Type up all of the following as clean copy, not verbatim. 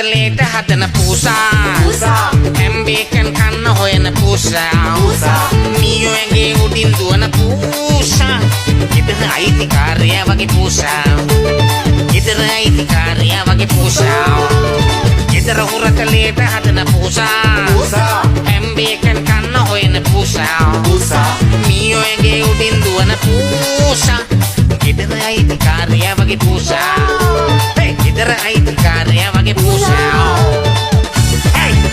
උරතලේට හදන පූසා හැම්බේකන් කන්න හොයන පූසා මීයෝ ඇඟේ උඩින් දුවන පූසා ගෙදර අයිතිකාරයා වගේ පූසා ගෙදර අයිතිකාරයා වගේ පූසා ගෙදර උරතලේට හදන පූසා හැම්බේකන් කන්න හොයන පූසා මීයෝ ඇඟේ උඩින් දුවන පූසා ගෙදර අයිතිකාරයා වගේ පූසා ගෙදර අයිතිකාරයා වගේ පූසා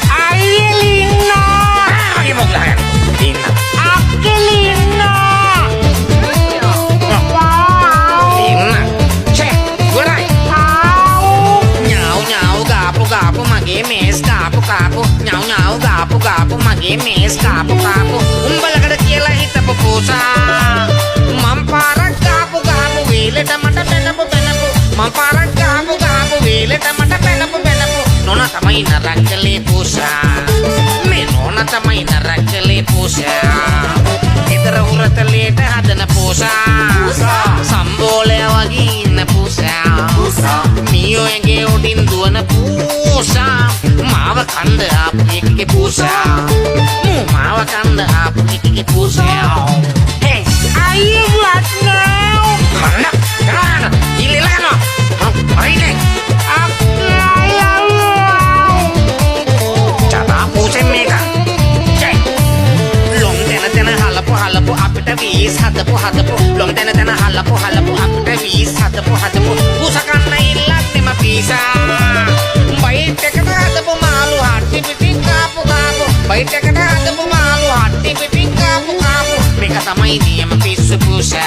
අයියලි ඉන්නවා වගේ මොකද ඉන්න අක්කලි ඉන්නවා ඉන්න චේ ගොඩයි ඥාව් ඥාව් ගාපු මගේ මේස් කාපු ඥාව් ගාපු මගේ මේස් කාපු උඹලකට කියලා හිතපු පූසා මම් පාරක් ගාපු වේලට මට පැනපු මම පාරක් ගාපු වේලට මට පැනපු නෝන තමයි නරක්කලේ පූසා මේ නෝන තමයි නරක්කලේ පූසා ගෙදර උරතලේට හදන පූසා සම්බෝලය වගේ ඉන්න පූසා මීයෝ ඇඟේ උඩින් දුවන පූසා මාව කන්ද ආපු එකගේ පූසා මාව කන්ද ආපු එකගේ පූසා hey අයියේ what now mana ililano aine chata puse mega cai long tena halapu apita vis hadapu long tena halapu apita vis hadapu usakanna illatti ma pisa bite ekata hadapu malu hatti pitin kapu bite ekata hadapu malu hatti pitin kapu meka tamai niyama pissu pusa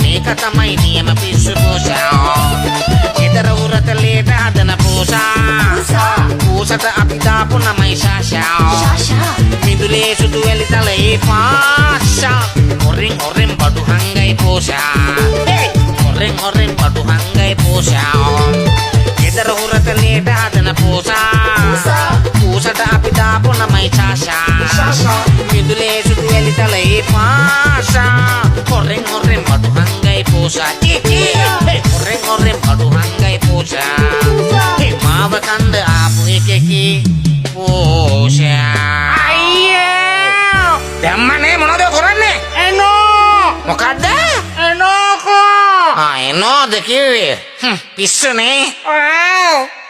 මේක තමයි නියම පිස්සු පූසා ගෙදර උරතලේට හදන පූසට අපි දාපු නමයි ශාෂා මිදුලේ සුදු වැලි තලයේ පාෂා හොරෙන් බඩු හංගයි පූසා හොරෙන් බඩු හංගයි පූසා ගෙදර උරතලේට හදන පූසට අපි දාපු නමයි ශාෂා මිදුලේ සුදු වැලි තලයේ පාෂා හොරෙන් බඩු hanggai posa horeng padu hanggai posa mawa kanda apu ekeki posa අයියේ දැම්මනේ මොනවද කරන්නේ එනෝ මොකද්ද එනෝකෝ එනෝද කිව්වේ පිස්සුනේ ඔව්